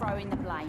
throwing the blame.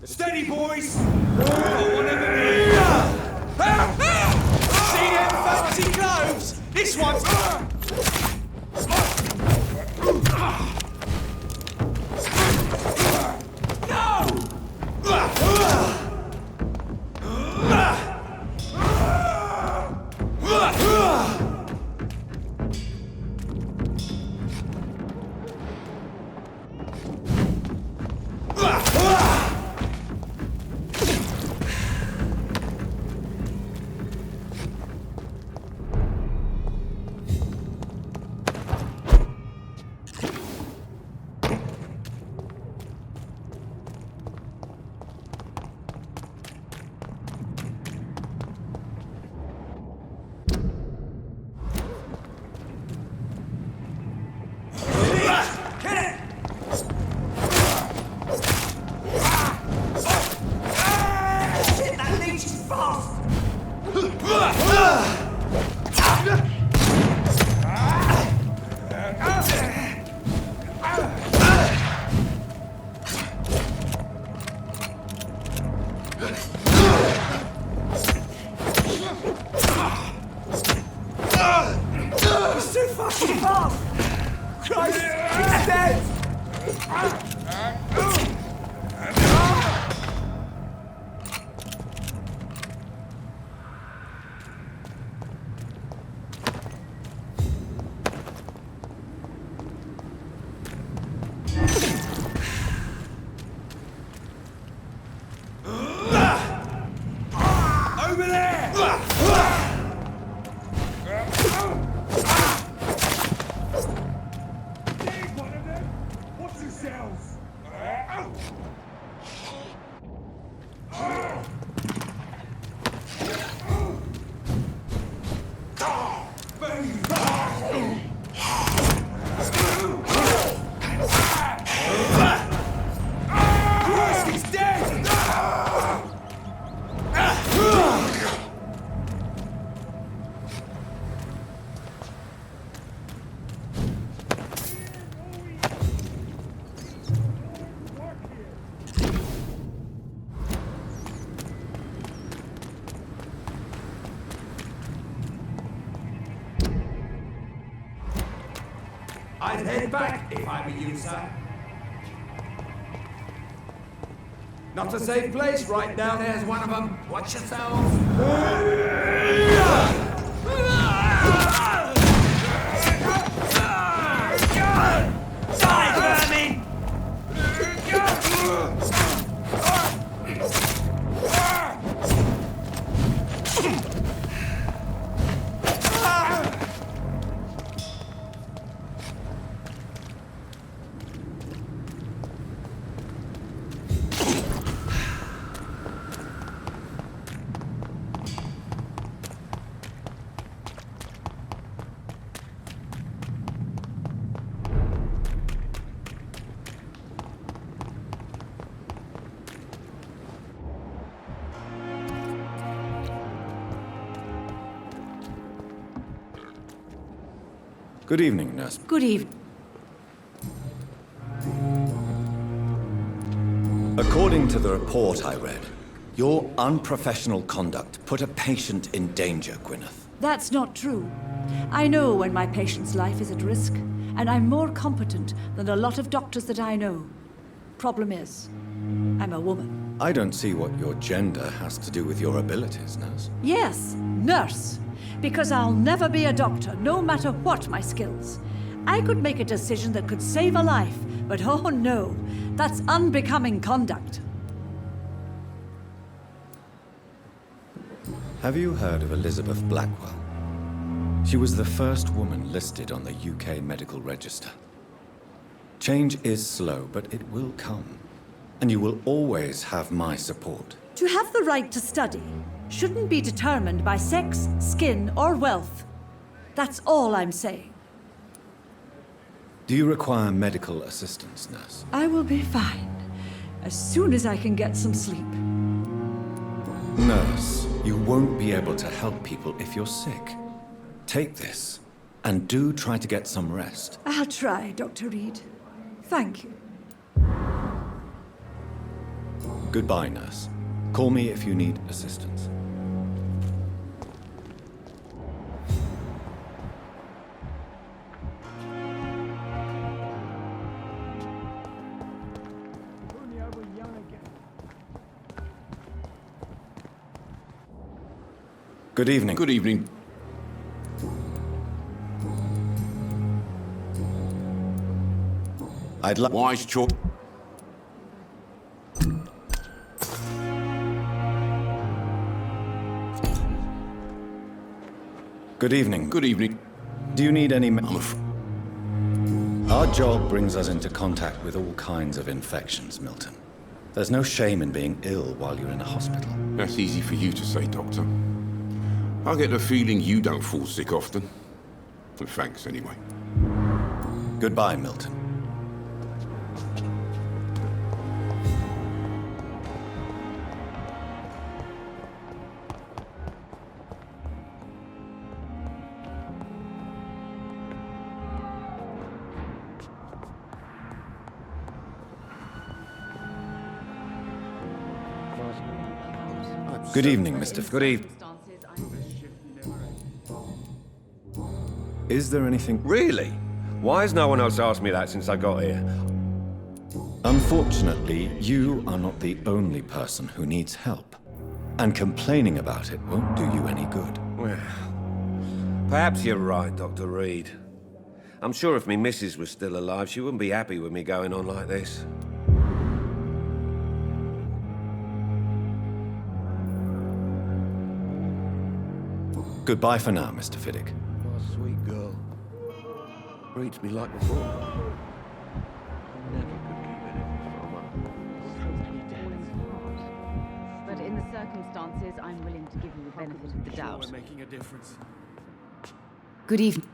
Steady, boys! See them fancy clothes? This one's... I'd head back if I were you, sir. Not a safe place, right down there's one of them. Watch yourselves. Die, vermin! Good evening, nurse. Good evening. According to the report I read, your unprofessional conduct put a patient in danger, Gwyneth. That's not true. I know when my patient's life is at risk, and I'm more competent than a lot of doctors that I know. Problem is, I'm a woman. I don't see what your gender has to do with your abilities, nurse. Yes, nurse. Because I'll never be a doctor, no matter what my skills. I could make a decision that could save a life, but oh no, that's unbecoming conduct. Have you heard of Elizabeth Blackwell? She was the first woman listed on the UK Medical Register. Change is slow, but it will come. And you will always have my support. To have the right to study shouldn't be determined by sex, skin, or wealth. That's all I'm saying. Do you require medical assistance, nurse? I will be fine, as soon as I can get some sleep. Nurse, you won't be able to help people if you're sick. Take this, and do try to get some rest. I'll try, Dr. Reed. Thank you. Goodbye, nurse. Call me if you need assistance. Good evening. Good evening. I'd like... Wise choice. Good evening. Good evening. Do you need any... I'm afraid. Our job brings us into contact with all kinds of infections, Milton. There's no shame in being ill while you're in a hospital. That's easy for you to say, Doctor. I get the feeling you don't fall sick often. Well, thanks, anyway. Goodbye, Milton. Good evening, Mr. Good evening. Is there anything... Really? Why has no one else asked me that since I got here? Unfortunately, you are not the only person who needs help. And complaining about it won't do you any good. Well, perhaps you're right, Dr. Reed. I'm sure if me missus was still alive, she wouldn't be happy with me going on like this. Goodbye for now, Mr. Fiddick. Oh, sweet girl. Reads me like a book. Never could keep anything from her. But in the circumstances, I'm willing to give you the benefit of the doubt. Making a difference. Good evening.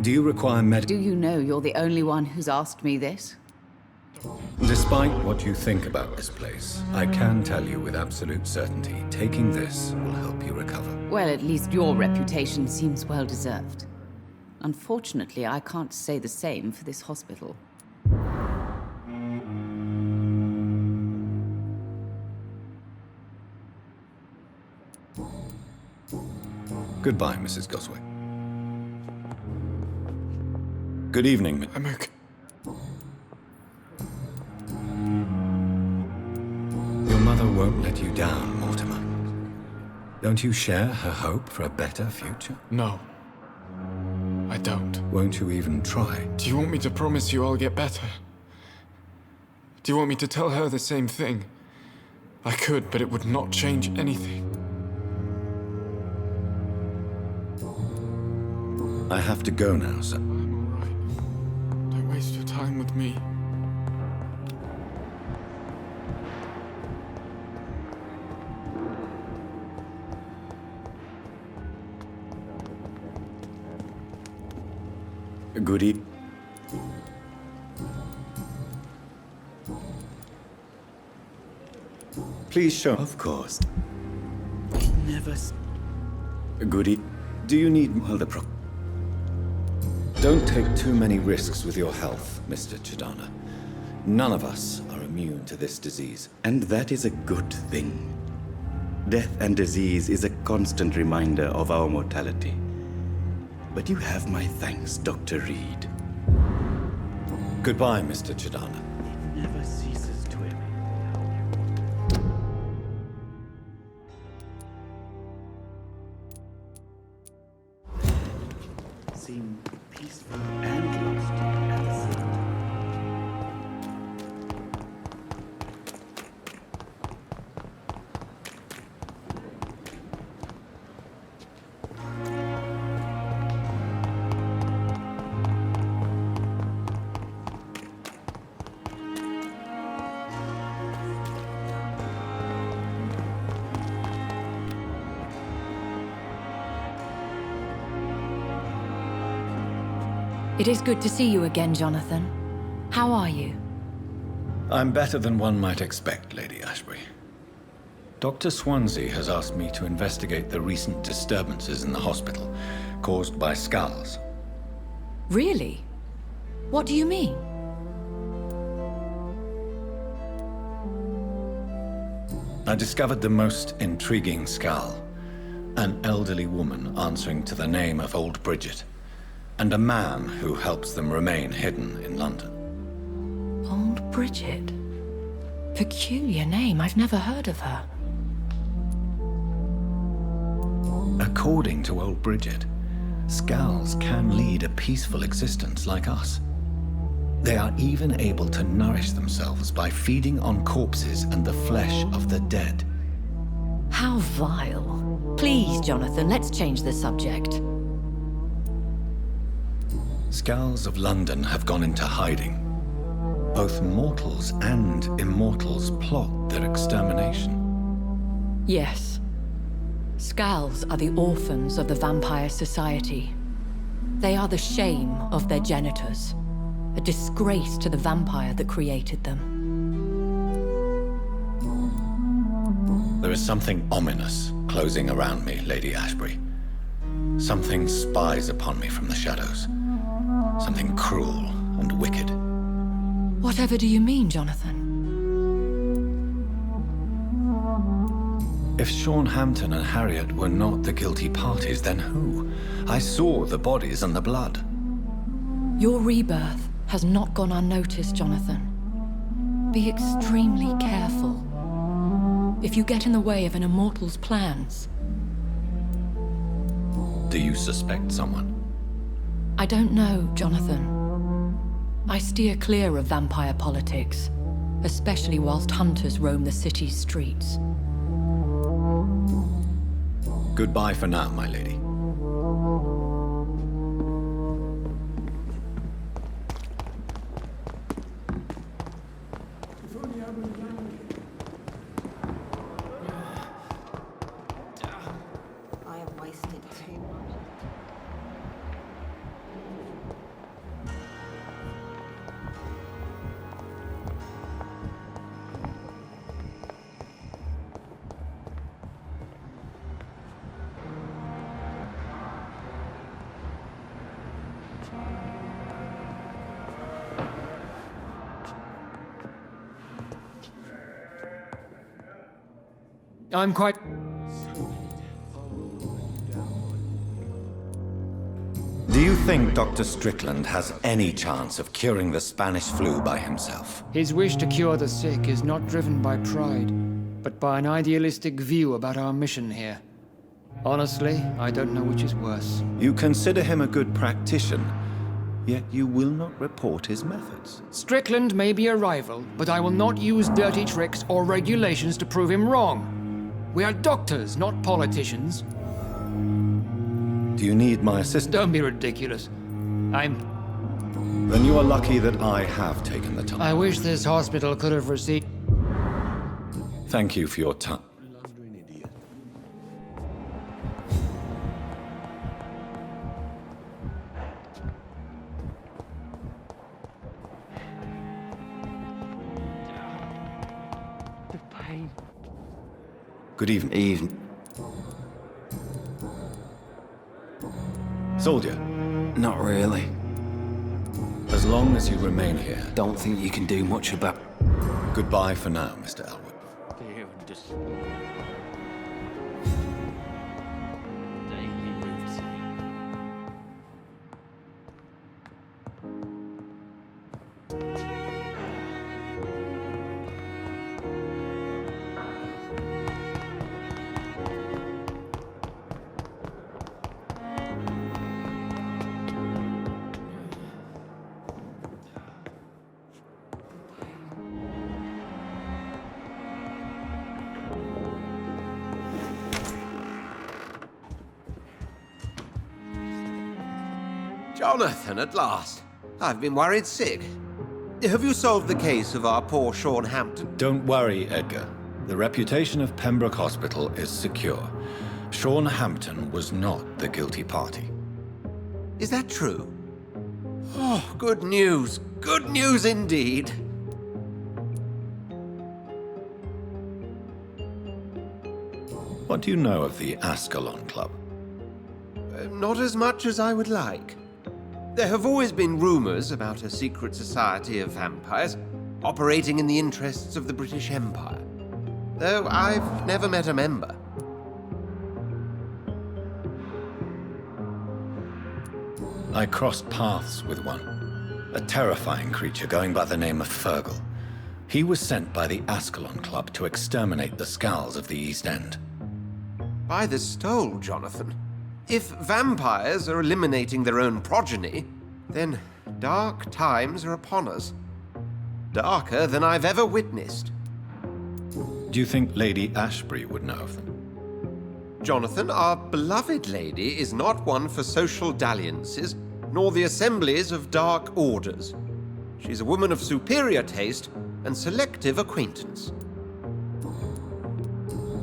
Do you require Do you know you're the only one who's asked me this? Despite what you think about this place, I can tell you with absolute certainty, taking this will help you recover. Well, at least your reputation seems well deserved. Unfortunately, I can't say the same for this hospital. Goodbye, Mrs. Goswick. Good evening. I'm okay. Your mother won't let you down, Mortimer. Don't you share her hope for a better future? No. I don't. Won't you even try? Do you want me to promise you I'll get better? Do you want me to tell her the same thing? I could, but it would not change anything. I have to go now, sir. I'm all right. Don't waste your time with me. Good evening. Please show. Of course. Never. Good evening. Do you need Motherboard? Don't take too many risks with your health, Mr. Chidana. None of us are immune to this disease. And that is a good thing. Death and disease is a constant reminder of our mortality. But you have my thanks, Dr. Reed. Goodbye, Mr. Chidana. It never ceases to amaze me. Seem peaceful and lost at the same time. It is good to see you again, Jonathan. How are you? I'm better than one might expect, Lady Ashbury. Dr. Swansea has asked me to investigate the recent disturbances in the hospital, caused by skulls. Really? What do you mean? I discovered the most intriguing skull. An elderly woman answering to the name of Old Bridget, and a man who helps them remain hidden in London. Old Bridget? Peculiar name, I've never heard of her. According to Old Bridget, skulls can lead a peaceful existence like us. They are even able to nourish themselves by feeding on corpses and the flesh of the dead. How vile. Please, Jonathan, let's change the subject. Skulls of London have gone into hiding. Both mortals and immortals plot their extermination. Yes. Skulls are the orphans of the Vampire Society. They are the shame of their genitors, a disgrace to the vampire that created them. There is something ominous closing around me, Lady Ashbury. Something spies upon me from the shadows. Something cruel and wicked. Whatever do you mean, Jonathan? If Sean Hampton and Harriet were not the guilty parties, then who? I saw the bodies and the blood. Your rebirth has not gone unnoticed, Jonathan. Be extremely careful. If you get in the way of an immortal's plans... Do you suspect someone? I don't know, Jonathan. I steer clear of vampire politics, especially whilst hunters roam the city's streets. Goodbye for now, my lady. I have wasted too much. I'm quite... Do you think Dr. Strickland has any chance of curing the Spanish flu by himself? His wish to cure the sick is not driven by pride, but by an idealistic view about our mission here. Honestly, I don't know which is worse. You consider him a good practitioner, yet you will not report his methods. Strickland may be a rival, but I will not use dirty tricks or regulations to prove him wrong. We are doctors, not politicians. Do you need my assistance? Don't be ridiculous. Then you are lucky that I have taken the time. I wish this hospital could have received... Thank you for your time. Good evening. Soldier. Not really. As long as you remain here. Don't think you can do much about... Goodbye for now, Mr. Elwood. Jonathan, at last. I've been worried sick. Have you solved the case of our poor Sean Hampton? Don't worry, Edgar. The reputation of Pembroke Hospital is secure. Sean Hampton was not the guilty party. Is that true? Oh, good news. Good news indeed. What do you know of the Ascalon Club? Not as much as I would like. There have always been rumors about a secret society of vampires operating in the interests of the British Empire, though I've never met a member. I crossed paths with one, a terrifying creature going by the name of Fergal. He was sent by the Ascalon Club to exterminate the Skulls of the East End. By the stole, Jonathan. If vampires are eliminating their own progeny, then dark times are upon us. Darker than I've ever witnessed. Do you think Lady Ashbury would know of them? Jonathan, our beloved lady is not one for social dalliances, nor the assemblies of dark orders. She's a woman of superior taste and selective acquaintance.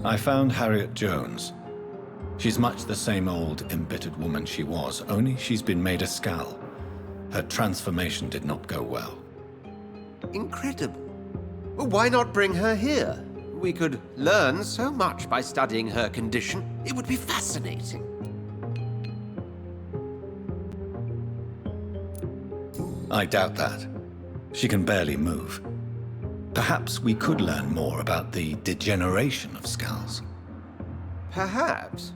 I found Harriet Jones. She's much the same old, embittered woman she was, only she's been made a Skull. Her transformation did not go well. Incredible. Well, why not bring her here? We could learn so much by studying her condition. It would be fascinating. I doubt that. She can barely move. Perhaps we could learn more about the degeneration of Skulls. Perhaps.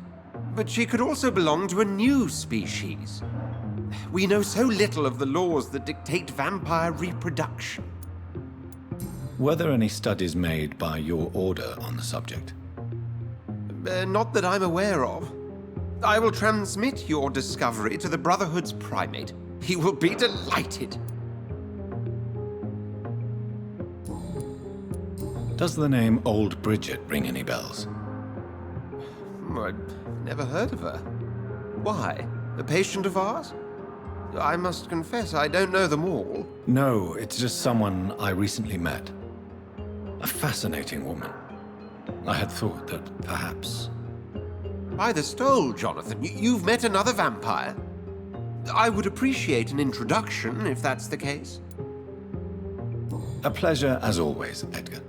But she could also belong to a new species. We know so little of the laws that dictate vampire reproduction. Were there any studies made by your order on the subject? Not that I'm aware of. I will transmit your discovery to the Brotherhood's primate. He will be delighted. Does the name Old Bridget ring any bells? I've never heard of her. Why? A patient of ours? I must confess, I don't know them all. No, it's just someone I recently met. A fascinating woman. I had thought that perhaps... By the stole, Jonathan, you've met another vampire. I would appreciate an introduction, if that's the case. A pleasure as always, Edgar.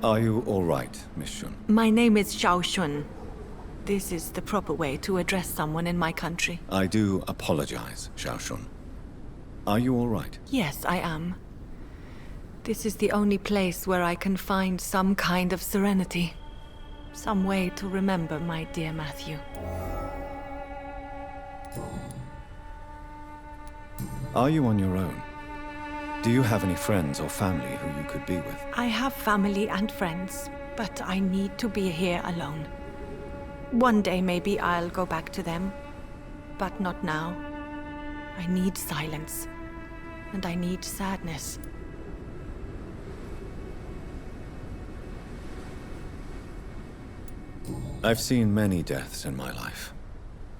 Are you all right, Miss Shun? My name is Xiao Shun. This is the proper way to address someone in my country. I do apologize, Xiao Shun. Are you all right? Yes, I am. This is the only place where I can find some kind of serenity. Some way to remember my dear Matthew. Are you on your own? Do you have any friends or family who you could be with? I have family and friends, but I need to be here alone. One day maybe I'll go back to them, but not now. I need silence, and I need sadness. I've seen many deaths in my life,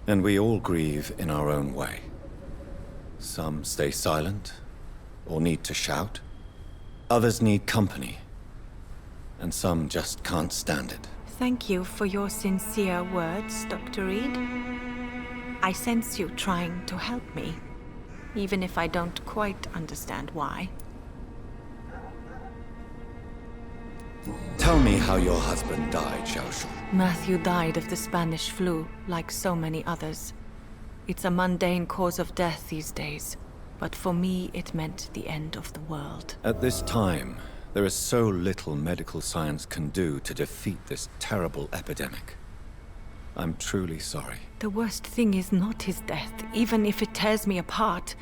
and we all grieve in our own way. Some stay silent, or need to shout. Others need company, and some just can't stand it. Thank you for your sincere words, Dr. Reed. I sense you trying to help me, even if I don't quite understand why. Tell me how your husband died, Xiao Shun. Matthew died of the Spanish flu, like so many others. It's a mundane cause of death these days, but for me it meant the end of the world. At this time, there is so little medical science can do to defeat this terrible epidemic. I'm truly sorry. The worst thing is not his death, even if it tears me apart.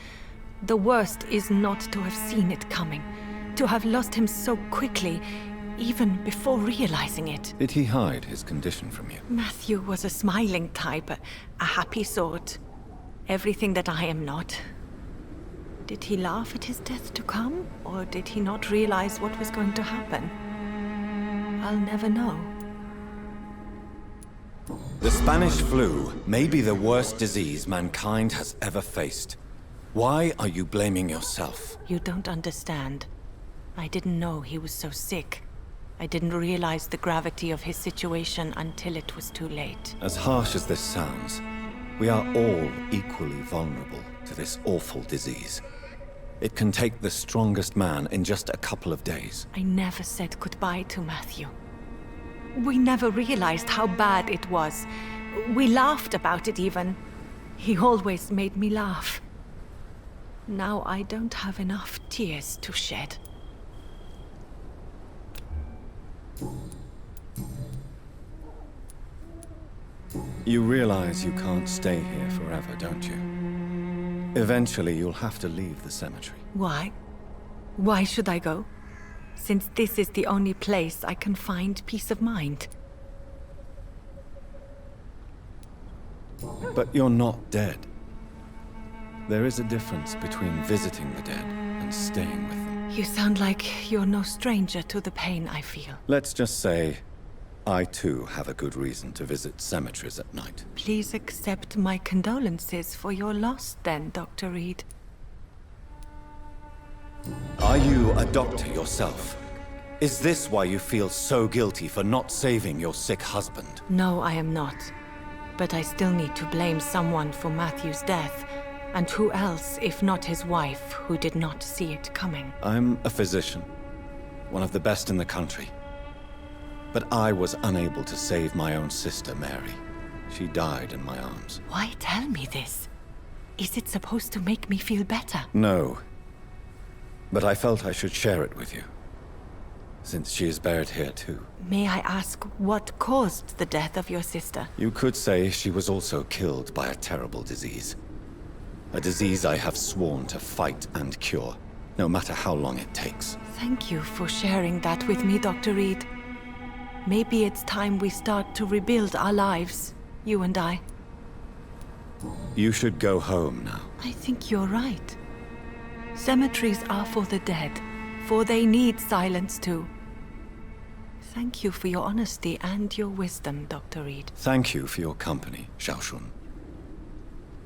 The worst is not to have seen it coming, to have lost him so quickly, even before realizing it. Did he hide his condition from you? Matthew was a smiling type, a happy sort. Everything that I am not. Did he laugh at his death to come, or did he not realize what was going to happen? I'll never know. The Spanish flu may be the worst disease mankind has ever faced. Why are you blaming yourself? You don't understand. I didn't know he was so sick. I didn't realize the gravity of his situation until it was too late. As harsh as this sounds, we are all equally vulnerable to this awful disease. It can take the strongest man in just a couple of days. I never said goodbye to Matthew. We never realized how bad it was. We laughed about it even. He always made me laugh. Now I don't have enough tears to shed. You realize you can't stay here forever, don't you? Eventually, you'll have to leave the cemetery. Why? Why should I go? Since this is the only place I can find peace of mind. But you're not dead. There is a difference between visiting the dead and staying with them. You sound like you're no stranger to the pain I feel. Let's just say, I too have a good reason to visit cemeteries at night. Please accept my condolences for your loss then, Dr. Reed. Are you a doctor yourself? Is this why you feel so guilty for not saving your sick husband? No, I am not. But I still need to blame someone for Matthew's death. And who else, if not his wife, who did not see it coming? I'm a physician, one of the best in the country. But I was unable to save my own sister, Mary. She died in my arms. Why tell me this? Is it supposed to make me feel better? No. But I felt I should share it with you, since she is buried here too. May I ask what caused the death of your sister? You could say she was also killed by a terrible disease. A disease I have sworn to fight and cure, no matter how long it takes. Thank you for sharing that with me, Dr. Reed. Maybe it's time we start to rebuild our lives, you and I. You should go home now. I think you're right. Cemeteries are for the dead, for they need silence too. Thank you for your honesty and your wisdom, Dr. Reed. Thank you for your company, Xiao Shun.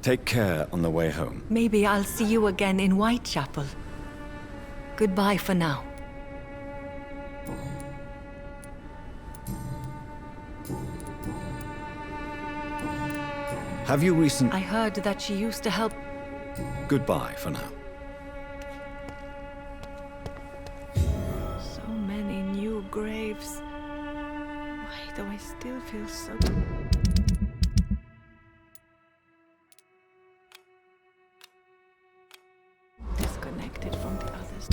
Take care on the way home. Maybe I'll see you again in Whitechapel. Goodbye for now. Have you I heard that she used to help... Goodbye for now. So many new graves. lives. Why do I still feel so... disconnected from the others?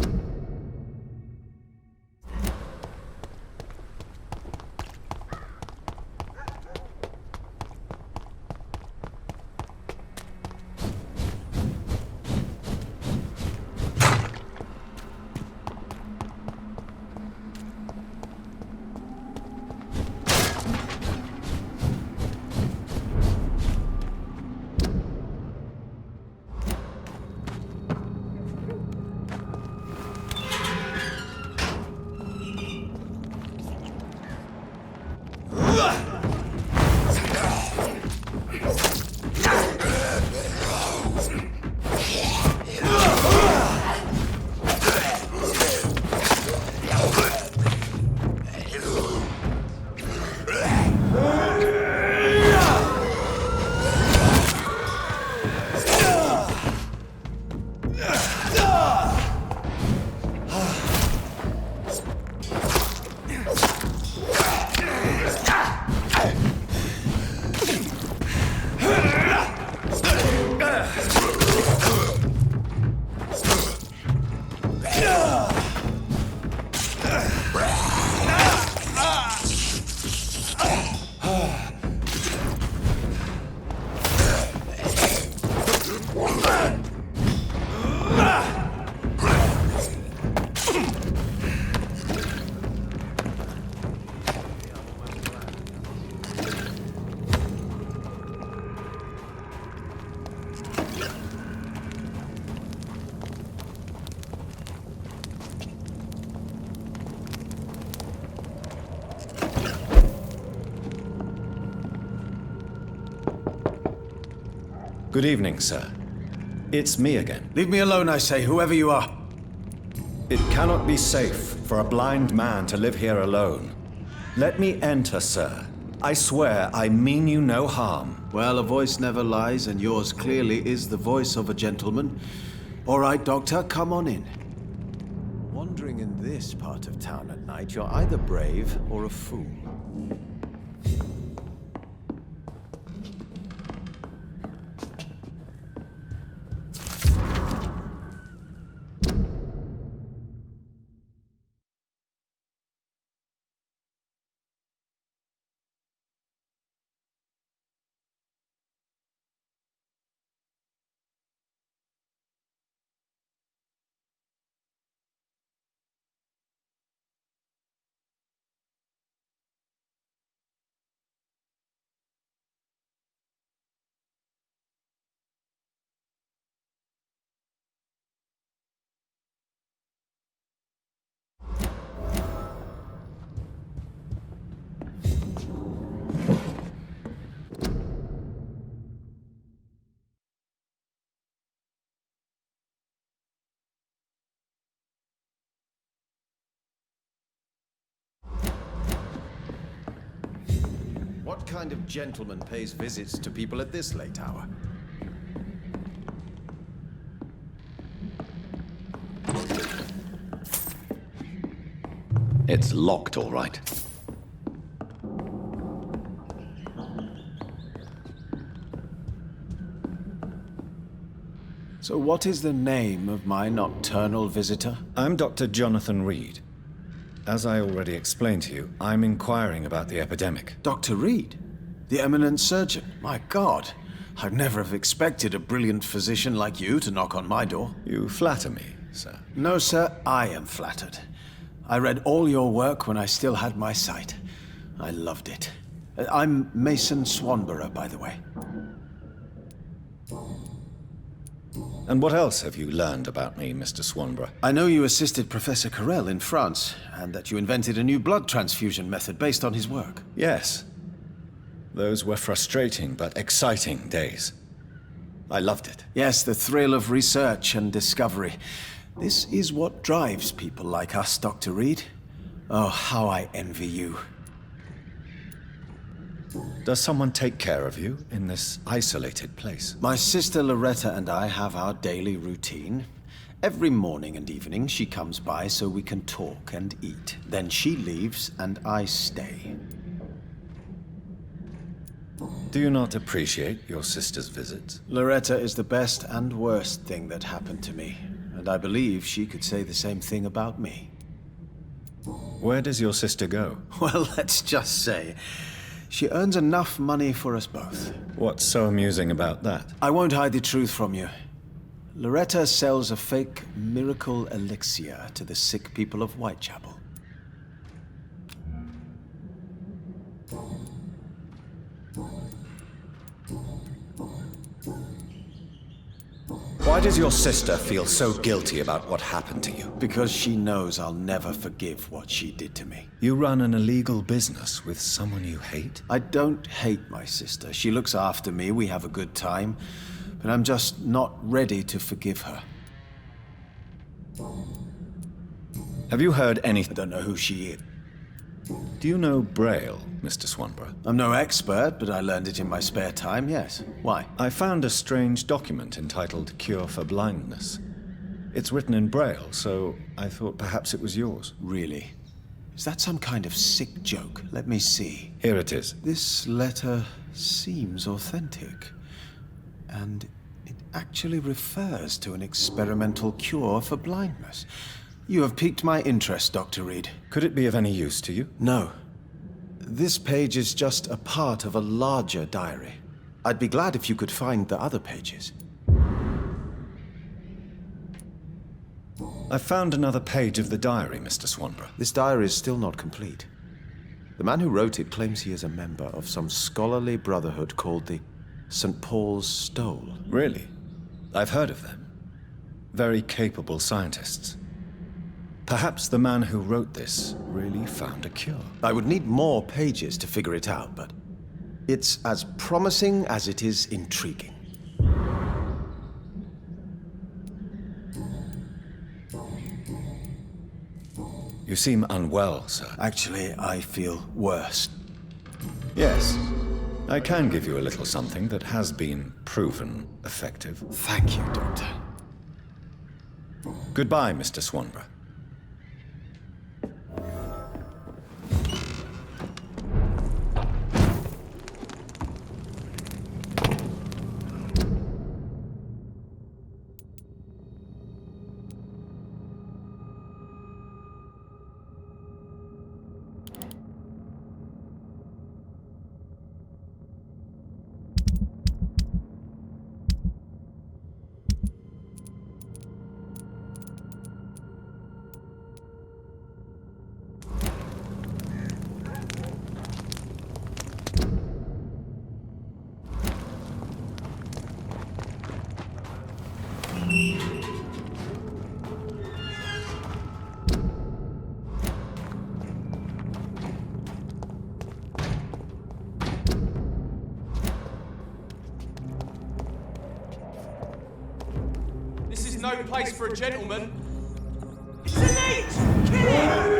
Good evening, sir. It's me again. Leave me alone, I say, whoever you are. It cannot be safe for a blind man to live here alone. Let me enter, sir. I swear I mean you no harm. Well, a voice never lies, and yours clearly is the voice of a gentleman. All right, Doctor, come on in. Wandering in this part of town at night, you're either brave or a fool. What kind of gentleman pays visits to people at this late hour? It's locked, all right. So what is the name of my nocturnal visitor? I'm Dr. Jonathan Reed. As I already explained to you, I'm inquiring about the epidemic. Dr. Reed? The eminent surgeon? My God, I'd never have expected a brilliant physician like you to knock on my door. You flatter me, sir. No, sir, I am flattered. I read all your work when I still had my sight. I loved it. I'm Mason Swanborough, by the way. And what else have you learned about me, Mr. Swanborough? I know you assisted Professor Carell in France, and that you invented a new blood transfusion method based on his work. Yes. Those were frustrating but exciting days. I loved it. Yes, the thrill of research and discovery. This is what drives people like us, Dr. Reed. Oh, how I envy you. Does someone take care of you in this isolated place? My sister Loretta and I have our daily routine. Every morning and evening she comes by so we can talk and eat. Then she leaves and I stay. Do you not appreciate your sister's visits? Loretta is the best and worst thing that happened to me, and I believe she could say the same thing about me. Where does your sister go? Well, let's just say, she earns enough money for us both. What's so amusing about that? I won't hide the truth from you. Loretta sells a fake miracle elixir to the sick people of Whitechapel. Why does your sister feel so guilty about what happened to you? Because she knows I'll never forgive what she did to me. You run an illegal business with someone you hate? I don't hate my sister. She looks after me, we have a good time, but I'm just not ready to forgive her. Have you heard anything? I don't know who she is. Do you know Braille, Mr. Swanborough? I'm no expert, but I learned it in my spare time, yes. Why? I found a strange document entitled Cure for Blindness. It's written in Braille, so I thought perhaps it was yours. Really? Is that some kind of sick joke? Let me see. Here it is. This letter seems authentic. And it actually refers to an experimental cure for blindness. You have piqued my interest, Dr. Reed. Could it be of any use to you? No. This page is just a part of a larger diary. I'd be glad if you could find the other pages. I found another page of the diary, Mr. Swanborough. This diary is still not complete. The man who wrote it claims he is a member of some scholarly brotherhood called the St. Paul's Stole. Really? I've heard of them. Very capable scientists. Perhaps the man who wrote this really found a cure. I would need more pages to figure it out, but it's as promising as it is intriguing. You seem unwell, sir. Actually, I feel worse. Yes. I can give you a little something that has been proven effective. Thank you, Doctor. Goodbye, Mr. Swanborough. This is no place for a gentleman. Delete! Kill him!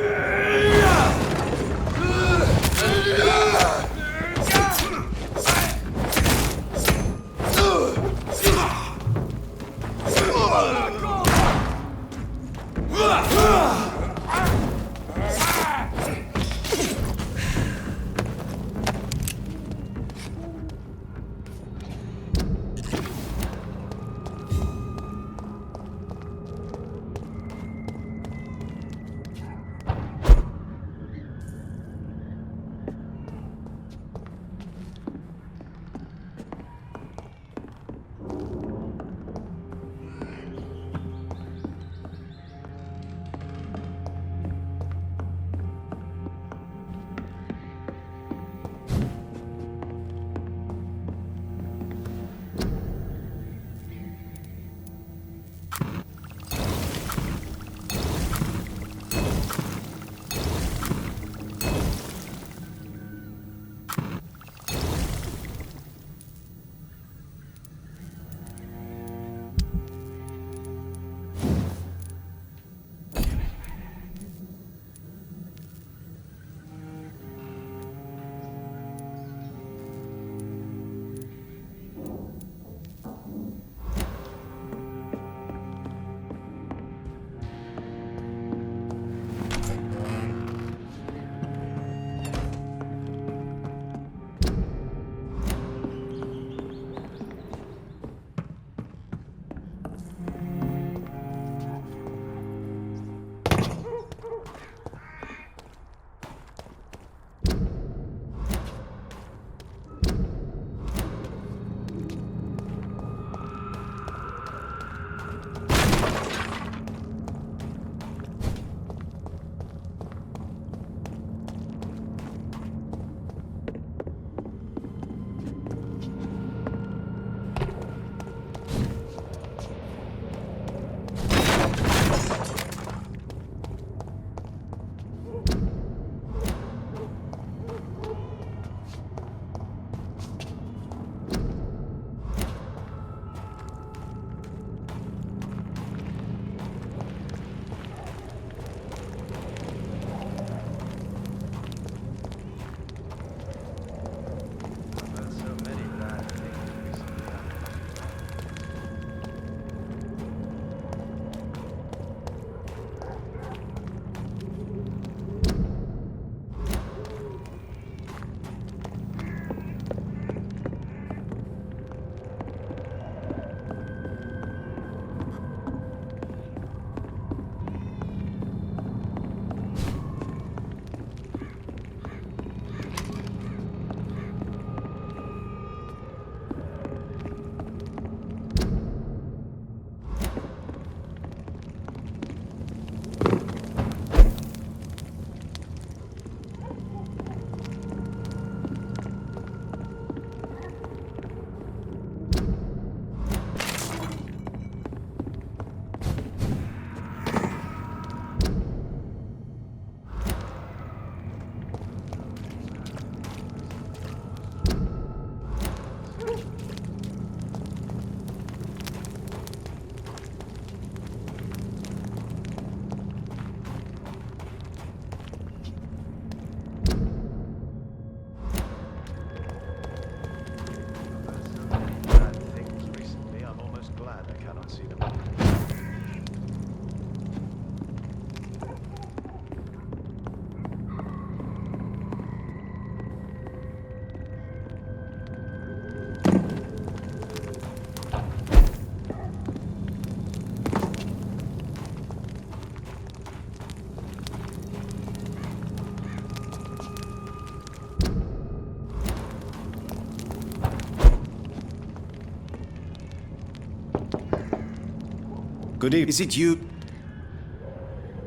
Good evening. Is it you?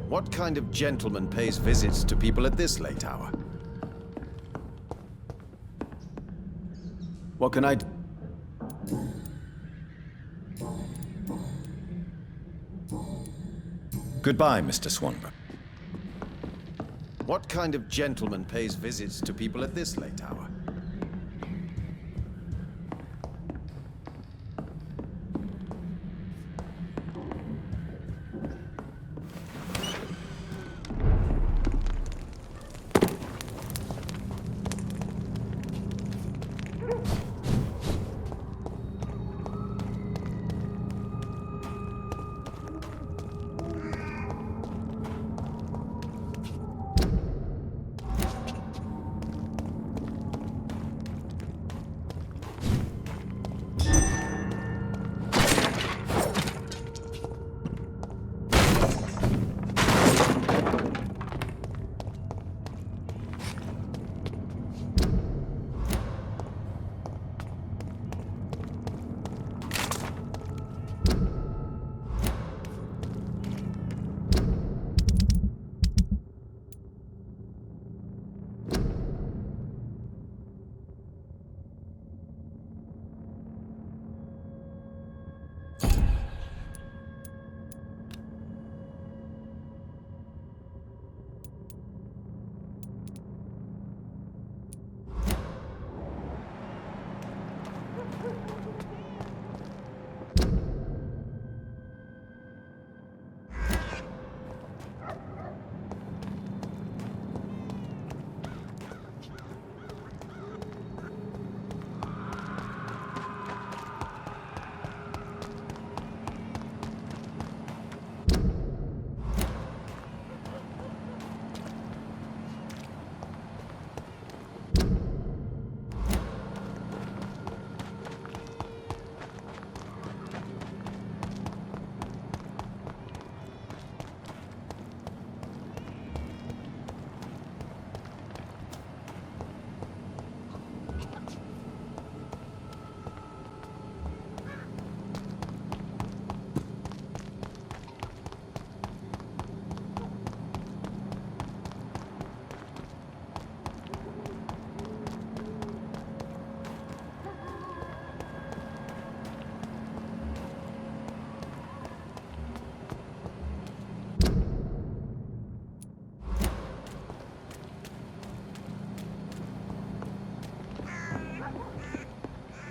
What kind of gentleman pays visits to people at this late hour? What can I do? Goodbye, Mr. Swanberg. What kind of gentleman pays visits to people at this late hour?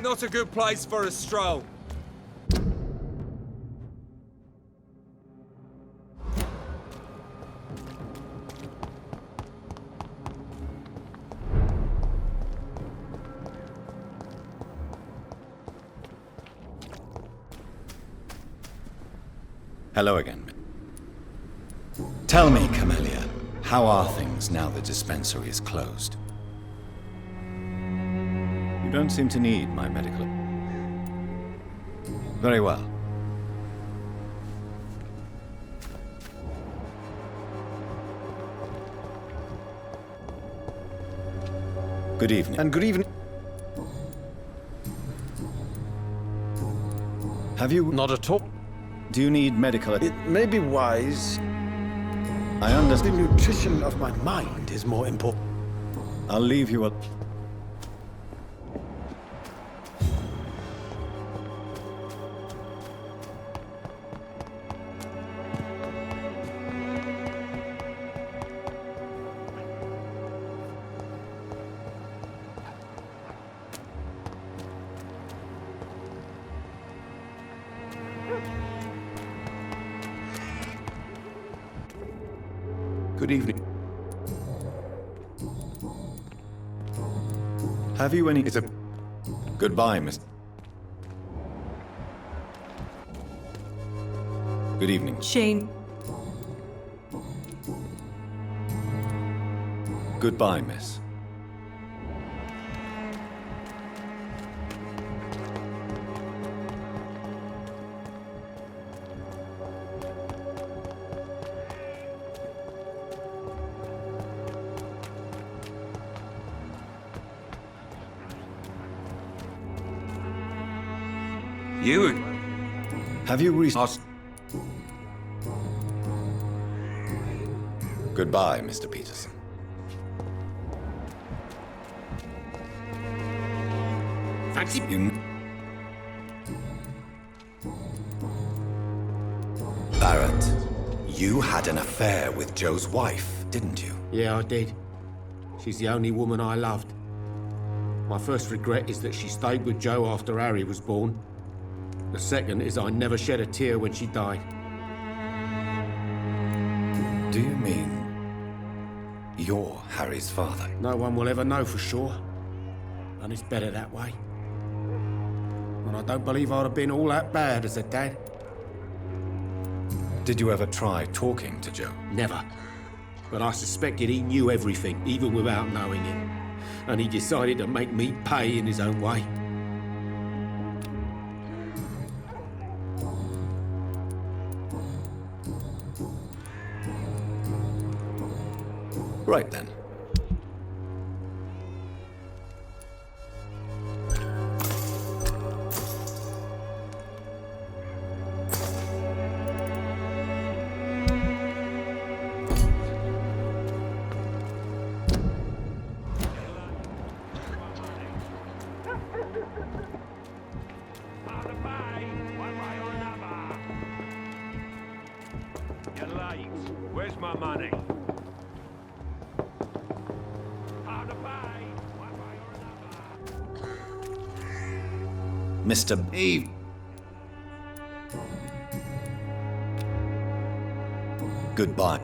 Not a good place for a stroll. Hello again. Tell me, Camellia, how are things now the dispensary is closed? You don't seem to need my medical... Very well. Good evening. And good evening. Have you... Not at all. Do you need medical... It may be wise. I understand. The nutrition of my mind is more important. I'll leave you a... Good evening. Have you any... It's a... Goodbye, Miss... Good evening. Shane. Goodbye, miss. You... Have you reached... Goodbye, Mr. Peterson. Fancy You... Barrett, you had an affair with Joe's wife, didn't you? Yeah, I did. She's the only woman I loved. My first regret is that she stayed with Joe after Harry was born. The second is I never shed a tear when she died. Do you mean you're Harry's father? No one will ever know for sure. And it's better that way. And I don't believe I'd have been all that bad as a dad. Did you ever try talking to Joe? Never. But I suspected he knew everything, even without knowing it. And he decided to make me pay in his own way. Right then. Where's my money? Mr. Eve. Goodbye.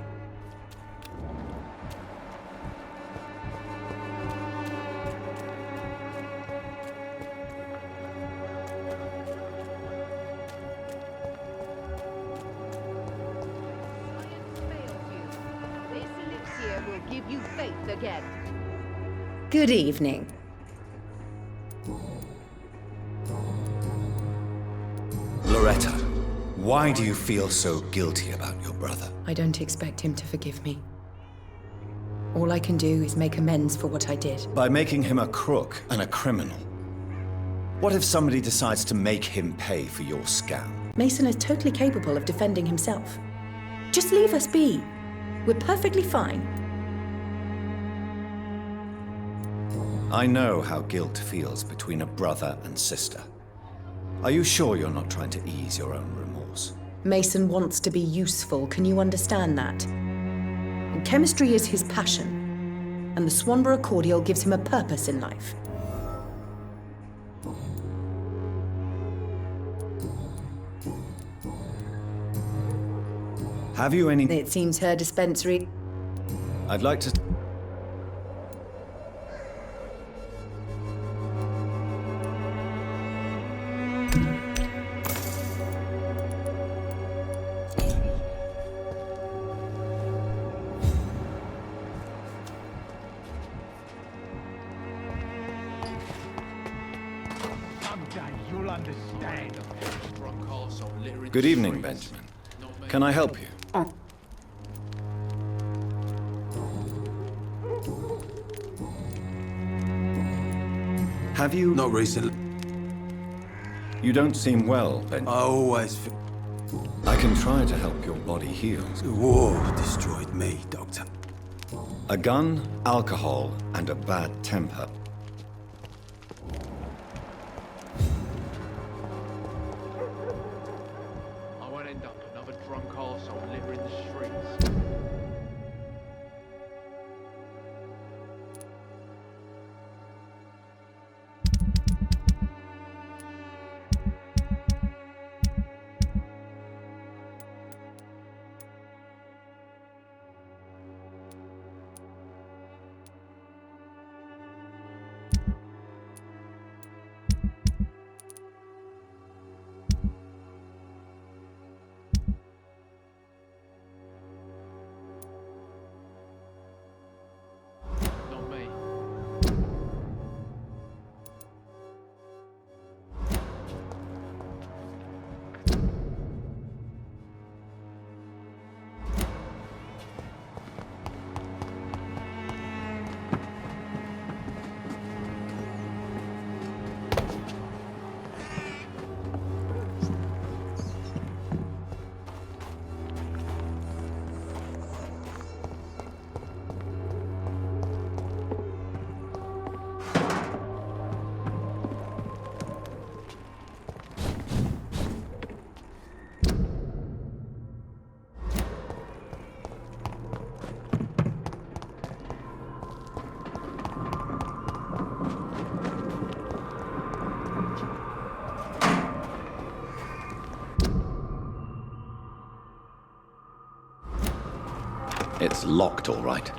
Good evening. Loretta, why do you feel so guilty about your brother? I don't expect him to forgive me. All I can do is make amends for what I did. By making him a crook and a criminal. What if somebody decides to make him pay for your scam? Mason is totally capable of defending himself. Just leave us be. We're perfectly fine. I know how guilt feels between a brother and sister. Are you sure you're not trying to ease your own remorse? Mason wants to be useful, can you understand that? And chemistry is his passion, and the Swanborough cordial gives him a purpose in life. Have you any... It seems her dispensary... I'd like to... You'll understand. Good evening, Benjamin. Can I help you? Have you... Not recently. You don't seem well, Benjamin. I always feel... I can try to help your body heal. The war destroyed me, Doctor. A gun, alcohol, and a bad temper. I won't end up another drunk arsehole littering the streets. It's locked, all right.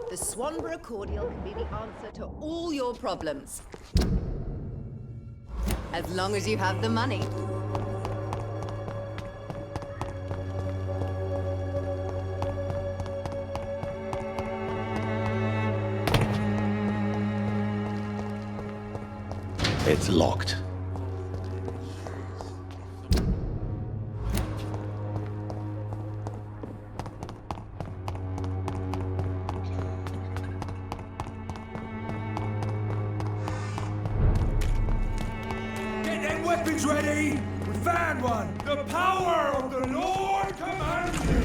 The Swanborough cordial can be the answer to all your problems. As long as you have the money. It's locked. Get them weapons ready! We found one! The power of the Lord commands you!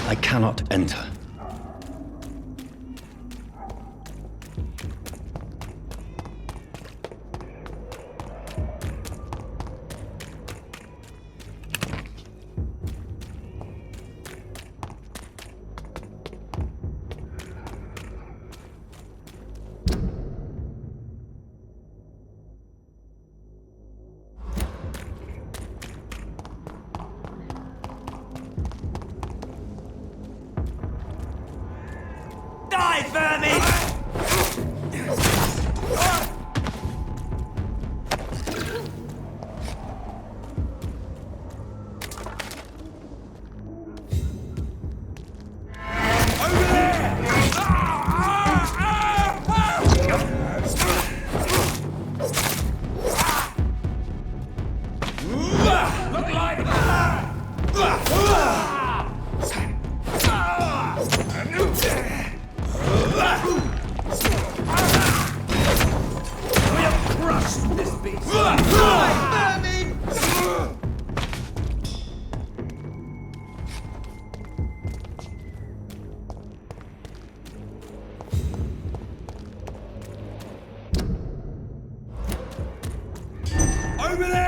I cannot enter. Over there!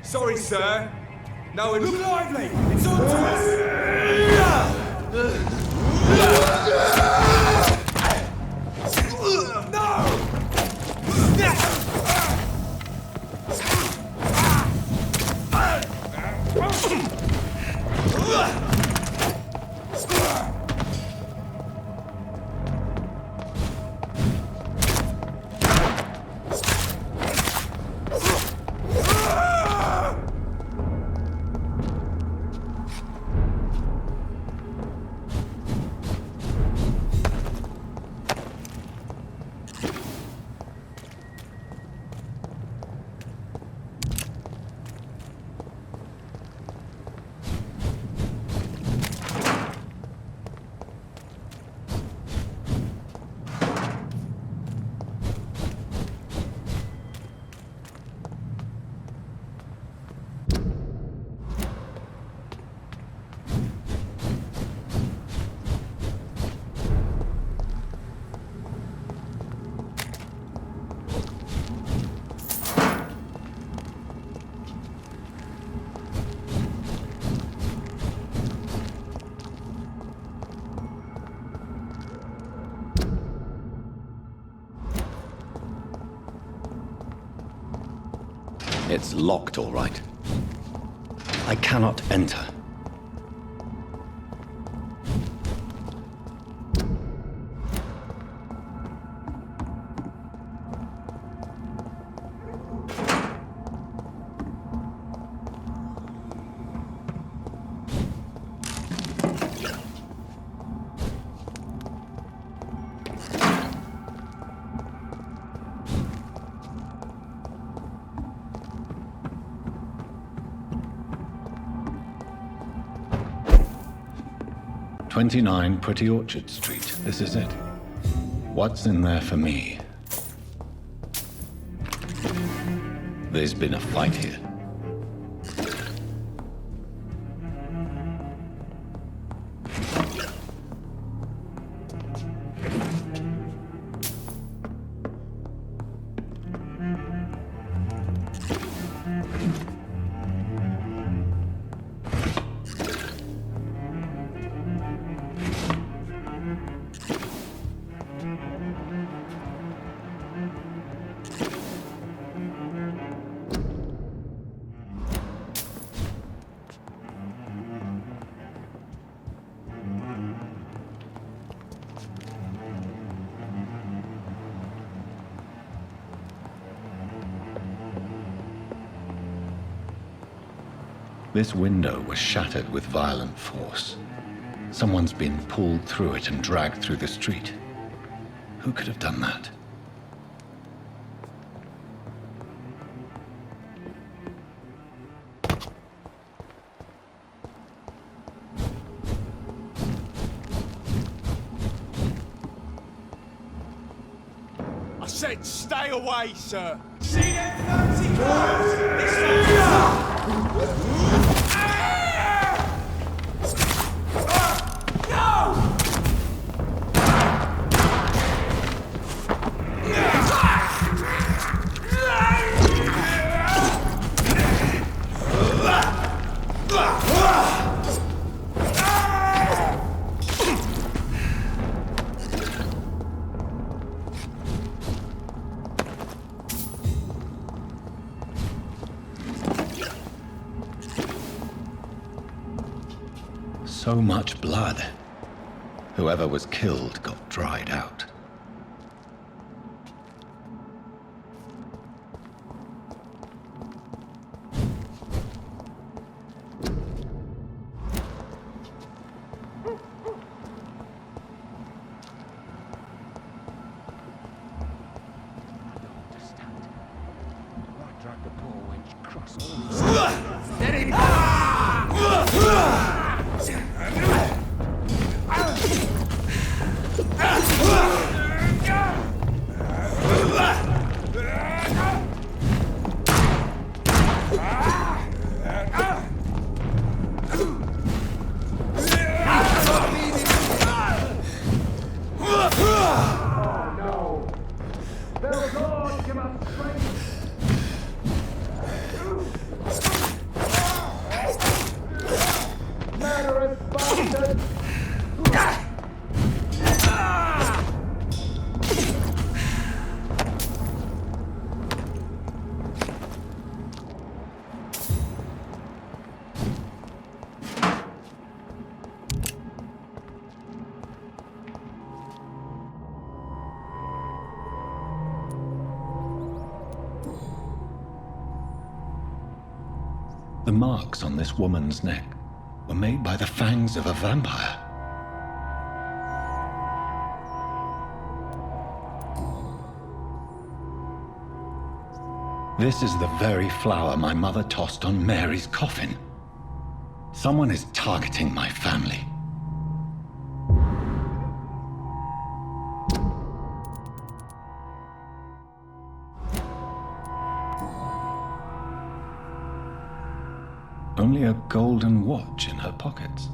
Sorry, sir. No one... Look lively! It's on to us! It's locked, all right. I cannot enter. "29 Pretty Orchard Street. This is it. What's in there for me? There's been a fight here. This window was shattered with violent force. Someone's been pulled through it and dragged through the street. Who could have done that? I said stay away, sir. See them fancy clothes? This So much blood. Whoever was killed got dried out. The marks on this woman's neck were made by the fangs of a vampire. This is the very flower my mother tossed on Mary's coffin. Someone is targeting my family. Only a golden watch in her pockets.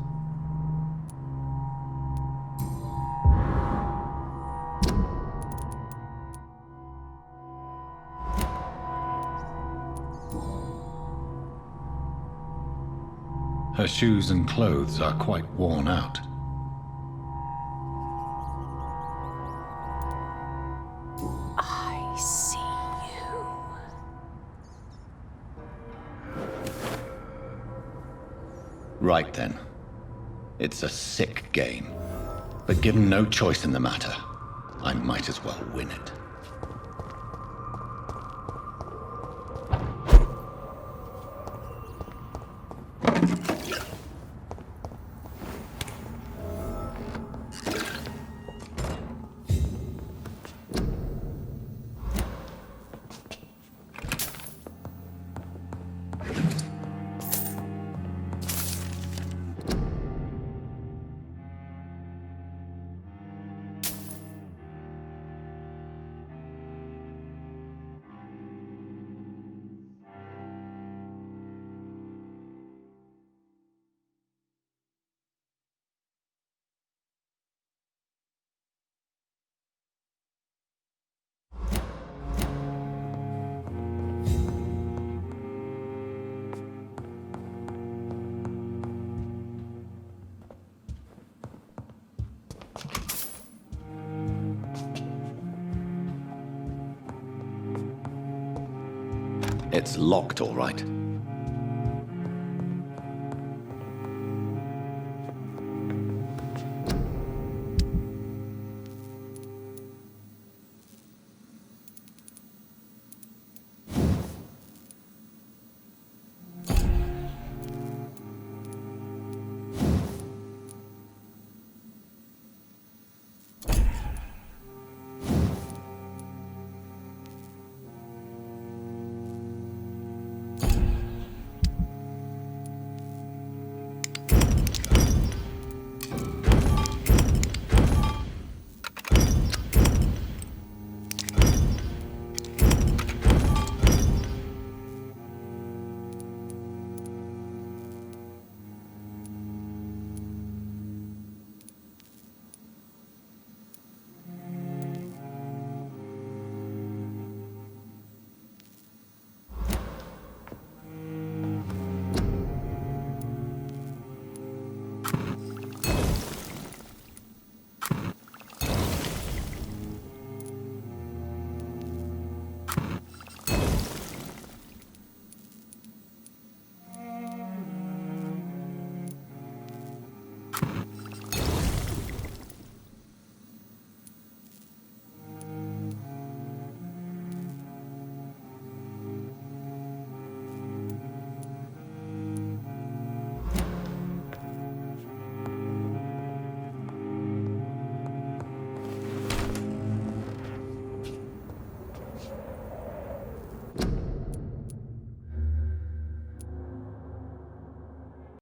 Her shoes and clothes are quite worn out. I see you. Right then. It's a sick game. But given no choice in the matter, I might as well win it. It's locked, all right.